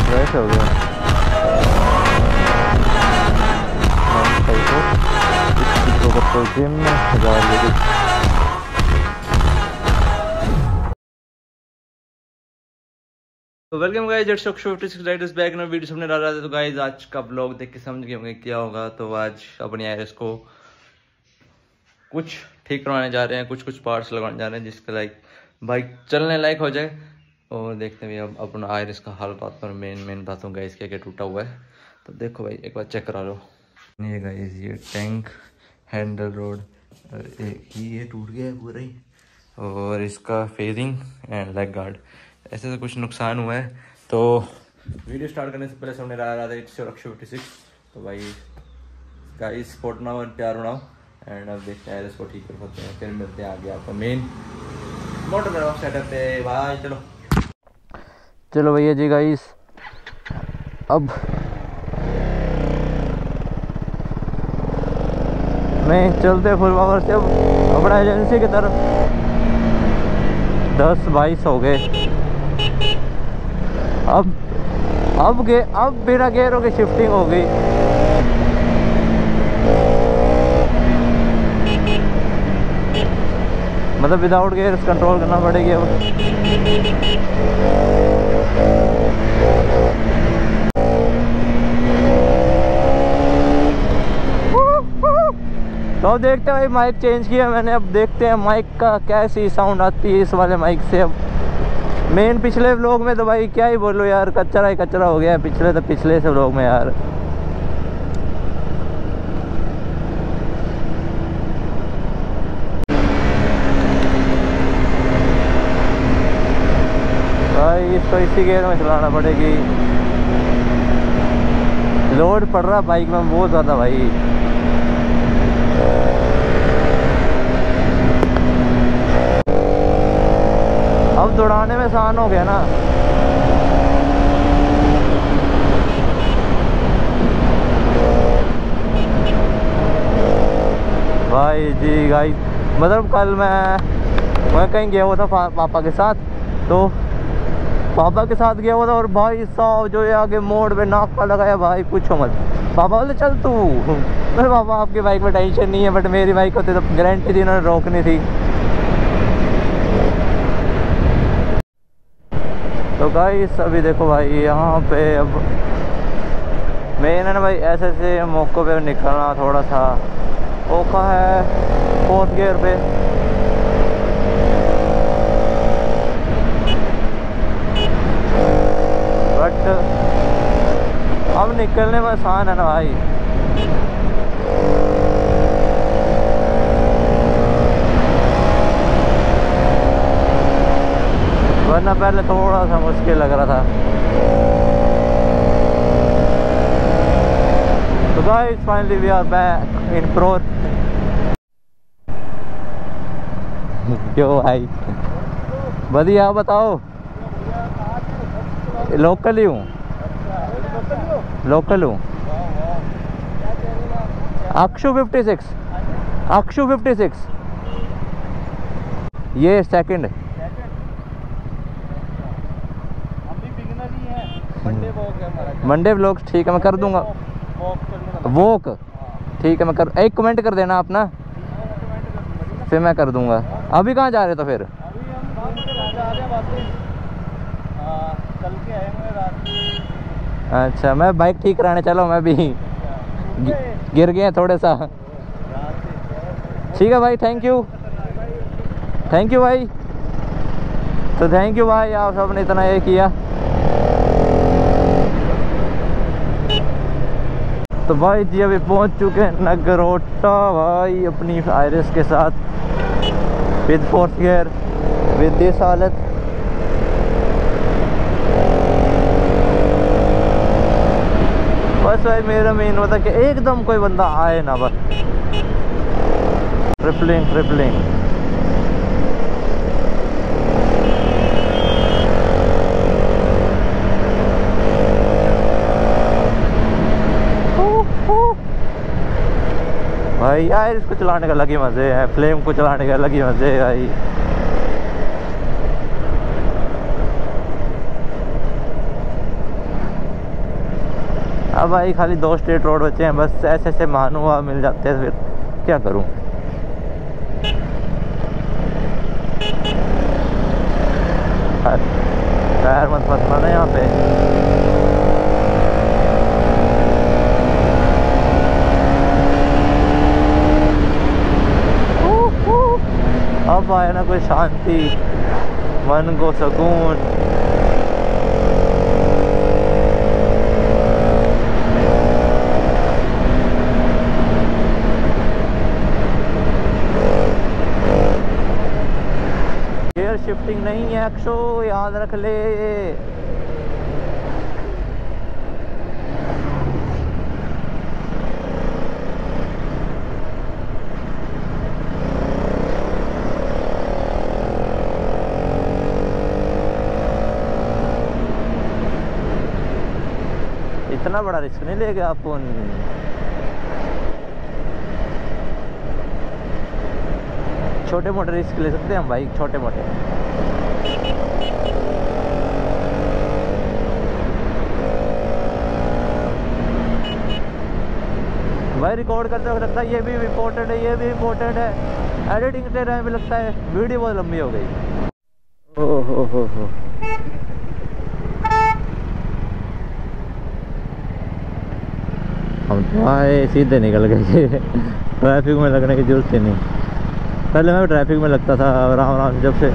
Crash हो गया। तो जिम में 1000 लेके तो welcome guys, jet shock 56 Riders back in video सबने डाला था। तो गाइस आज का ब्लॉग देख के समझ गए होंगे क्या होगा। तो आज अपनी आयरस को कुछ ठीक करवाने जा रहे हैं, कुछ पार्ट्स लगाने जा रहे हैं जिसके लाइक बाइक चलने लायक हो जाए। और देखते हैं अब अपना आयरस का हाल बात पर मेन बातों गाइस क्या क्या टूटा हुआ है। तो देखो भाई एक बार चेक करा लो। ये गाइस ये टैंक हैंडल रोड एक ही ये टूट गया है पूरा ही, और इसका फेयरिंग एंड लेग गार्ड ऐसे तो कुछ नुकसान हुआ है। तो वीडियो स्टार्ट करने से पहले सबने रहा था इट्स रक्षा 56। तो भाई गाइस सपोर्ट बनाओ और प्यार बनाओ एंड अब देखते हैं इसको ठीक कर सकते हैं। फिर मिलते हैं आगे आपको मेन मोटर मेरा सेटअप पे भाई। चलो भैया जी गाइस अब मैं चलते फुल पावर से अब अपना एजेंसी की तरफ। 10-22 हो गए। अब बिना गेयरों की शिफ्टिंग हो गई। मतलब विदाउट गेयर कंट्रोल करना पड़ेगी अब। तो देखते हैं भाई माइक चेंज किया मैंने, अब देखते हैं माइक का कैसी साउंड आती है इस वाले माइक से। अब मेन पिछले व्लॉग में तो भाई क्या ही बोलो यार, कचरा ही कचरा हो गया पिछले से व्लॉग में यार। भाई इसको इसी गियर में चलाना पड़ेगी। लोड पड़ रहा बाइक में बहुत ज़्यादा भाई। अब दौड़ाने में आसान हो गया ना। भाई जी गाइस मतलब कल मैं कहीं गया हुआ था पापा के साथ। तो पापा के साथ गया हुआ था और भाई साहब जो ये आगे मोड़ पे नाका लगाया भाई पूछो मत। पापा बोले चल तू। मेरे पापा आपकी बाइक में टेंशन नहीं है बट मेरी बाइक होती तो गारंटी थी, उन्होंने रोकनी थी। तो गाइस अभी देखो भाई यहाँ पे अब मैंने ना भाई ऐसे मौक़ों पे निकलना थोड़ा सा औखा है 4th गियर पे। बट अब निकलने में आसान है ना भाई। वरना पहले थोड़ा सा मुश्किल लग रहा था। तो guys finally we are back in pro. क्यों भाई बढ़िया बताओ। लोकल ही हूँ, लोकल हूँ। अक्षु 56 ये सेकंड। मंडे व्लॉग ठीक है मैं कर दूंगा। वॉक ठीक है मैं कर, एक कमेंट कर देना आप ना, फिर मैं कर दूंगा। अभी कहाँ जा रहे तो फिर? अच्छा मैं बाइक ठीक कराने चलो, मैं भी गिर गया थोड़ा सा। ठीक है भाई थैंक यू भाई। तो थैंक यू भाई आप सबने इतना ये किया। तो भाई जी अभी पहुंच चुके हैं नगरोटा भाई अपनी आयरस के साथ with 4th gear with this हालत। बस भाई मेरा मेन होता कि एकदम कोई बंदा आए ना, बस ट्रिपलिंग। भाई यार इसको चलाने का अलग ही मजे है, फ्लेम को चलाने का अलग ही मजे है भाई। अब भाई खाली 2 स्ट्रेट रोड बचे हैं बस, ऐसे ऐसे महानुभाव मिल जाते हैं, फिर क्या करूं। टायर मत फंसना ना यहाँ पे। अब आया ना कोई शांति, मन को सुकून। गियर शिफ्टिंग नहीं है अक्षो, याद रख ले। इतना बड़ा रिस्क नहीं लेंगे अपन। छोटे मोटे रिस्क ले सकते हैं हम भाई, छोटे मोटे। भाई रिकॉर्ड करते वक्त लगता है ये भी इम्पोर्टेंट है, ये भी इम्पोर्टेंट है। एडिटिंग करते टाइम पे लगता है वीडियो बहुत लंबी हो गई। ओह हो। हम तो आए सीधे निकल गए ट्रैफिक में लगने की जरूरत ही नहीं। पहले मैं ट्रैफिक में लगता था, आराम आराम से जब से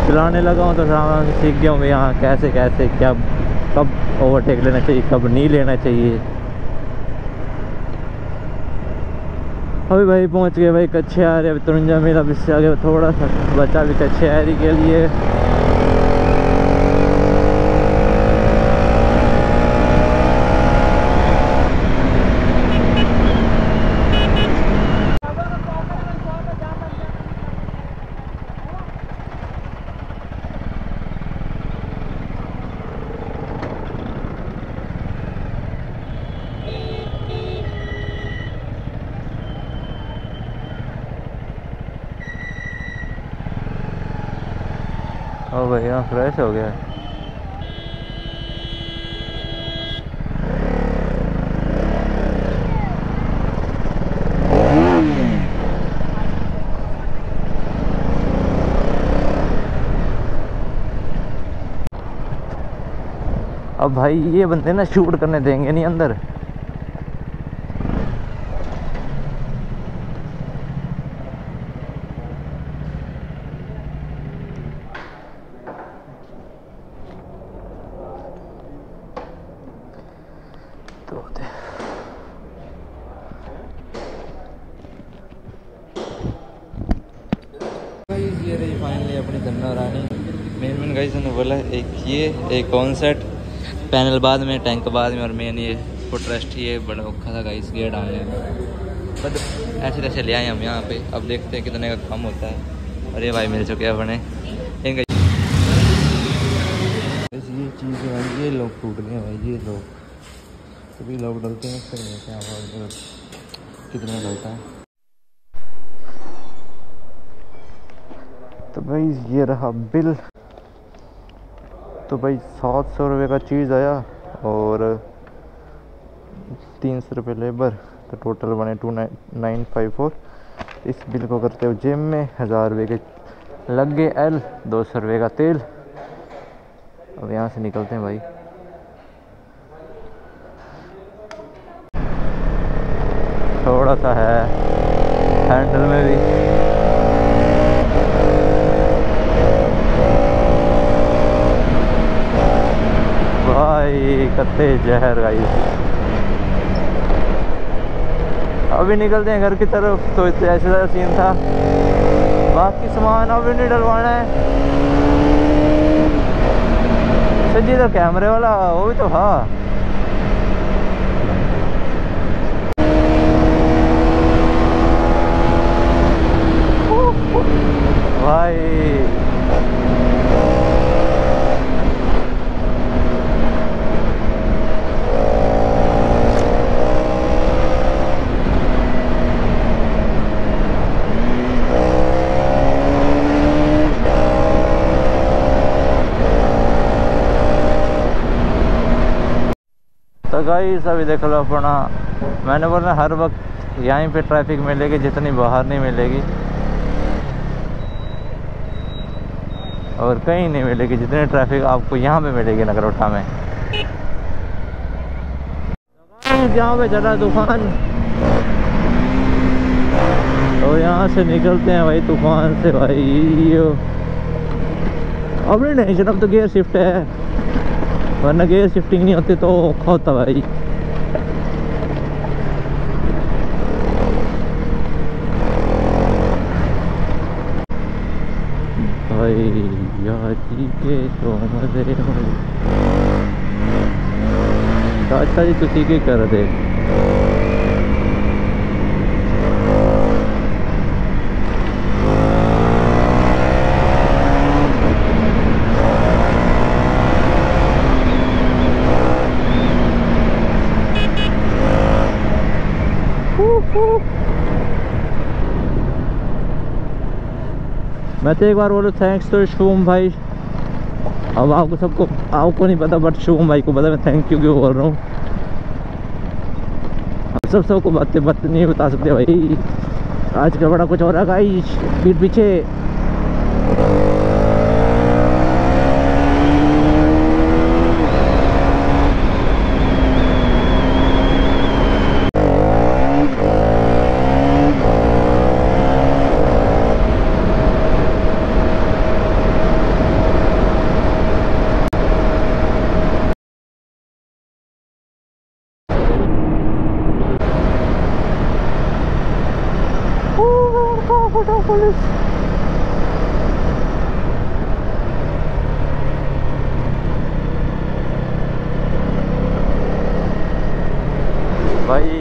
चलाने लगा हूँ तो आराम आराम से सीख गया हूँ यहाँ कैसे कैसे क्या, कब ओवरटेक लेना चाहिए, कब नहीं लेना चाहिए। अभी भाई पहुँच गए भाई कच्छियारी। अभी तुरंजा मेला भी से आगे थोड़ा सा बचा भी कच्छियारी के लिए। ओ भैया फ्रेश हो गया। अब भाई ये बंदे ना शूट करने देंगे नहीं अंदर। ये रही फाइनली अपनी धन्ना रानी। मेन गाइस ने बोला एक कॉन्सेप्ट पैनल बाद में, टैंक बाद में, और मेन ये फुटरेस्ट। ये बड़ा औखा था गाइस गियर डालने में, बट ऐसे तैसे ले आए हम यहाँ पे। अब देखते हैं कितने का काम होता है। और ये भाई मिल चुके हैं अपने इनका। ये चीज़ है भाई, ये लोग टूट गए भाई, ये लोग सभी लोग डलते हैं फिर क्या कितना डलता है। तो भाई ये रहा बिल। तो भाई 700 रुपये का चीज़ आया और 300 रुपये लेबर, तो टोटल बने 2954। इस बिल को करते हुए जेब में 1000 रुपये के लग गए एल, 200 रुपये का तेल। अब यहाँ से निकलते हैं भाई। थोड़ा सा है हैंडल में भी। भाई कत्ते जहर गाइस। अभी निकलते हैं घर की तरफ। तो इससे ऐसा सीन था, बाकी सामान अभी नहीं डलवाना है। सजी तो कैमरे वाला वो भी तो था। भाई तो गाइस अभी देख लो अपना, मैंने बोला हर वक्त यहीं पे ट्रैफिक मिलेगी जितनी बाहर नहीं मिलेगी, और कहीं नहीं मिलेगी जितनी ट्रैफिक आपको यहाँ पे मिलेगी नगरोटा में। यहाँ पे चला तूफान, तो यहाँ से निकलते हैं भाई तूफान से भाई। अब नहीं टेंशन, अब तो गियर शिफ्ट है, वरना गियर शिफ्टिंग नहीं होती तो औखा होता भाई। के तो मजे चाचा जी तुसी की कर दे। मैं तो एक बार बोलूँ थैंक्स टू शुभम भाई। अब आपको नहीं पता, बट शुभम भाई को पता मैं थैंक यू क्यों बोल रहा हूँ। हम सबको बात नहीं बता सकते भाई, आज का बड़ा कुछ हो रहा है गाइस पीठ पीछे। भाई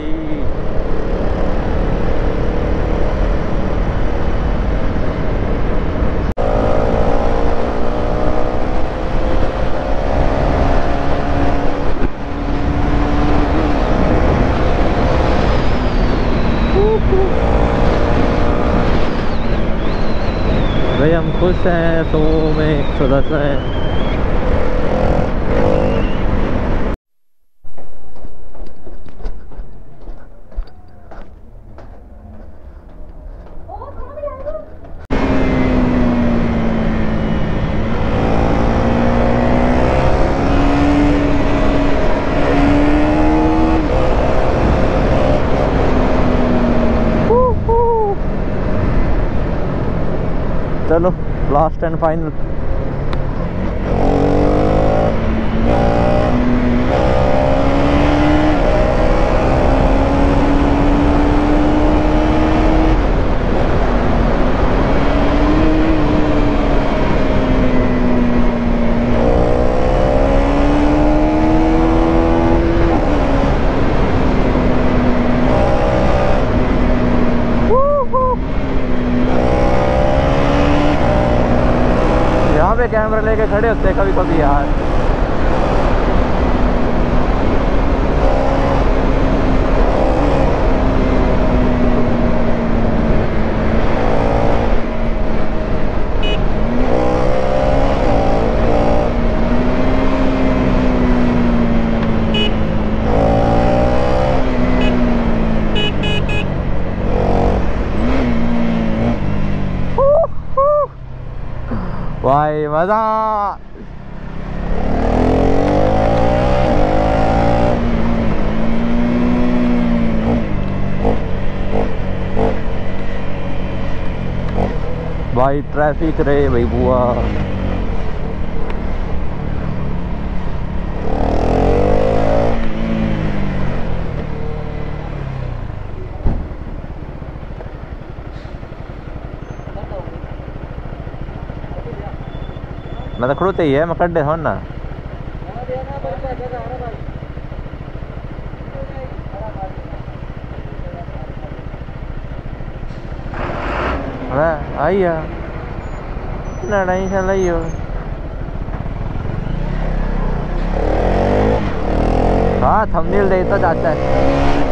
भाई हम खुश हैं, 100 में 110 हैं। चलो लास्ट एंड फाइनल। कैमरा लेके खड़े होते हैं कभी कभी यार। भाई मजा। भाई ट्रैफिक रहे भाई बुआ। मैं तो खड़ोते ही है, मैं कड्डे हो ना। आइया लड़ाई से लाइयो। हाँ थंबनेल देता जाता है।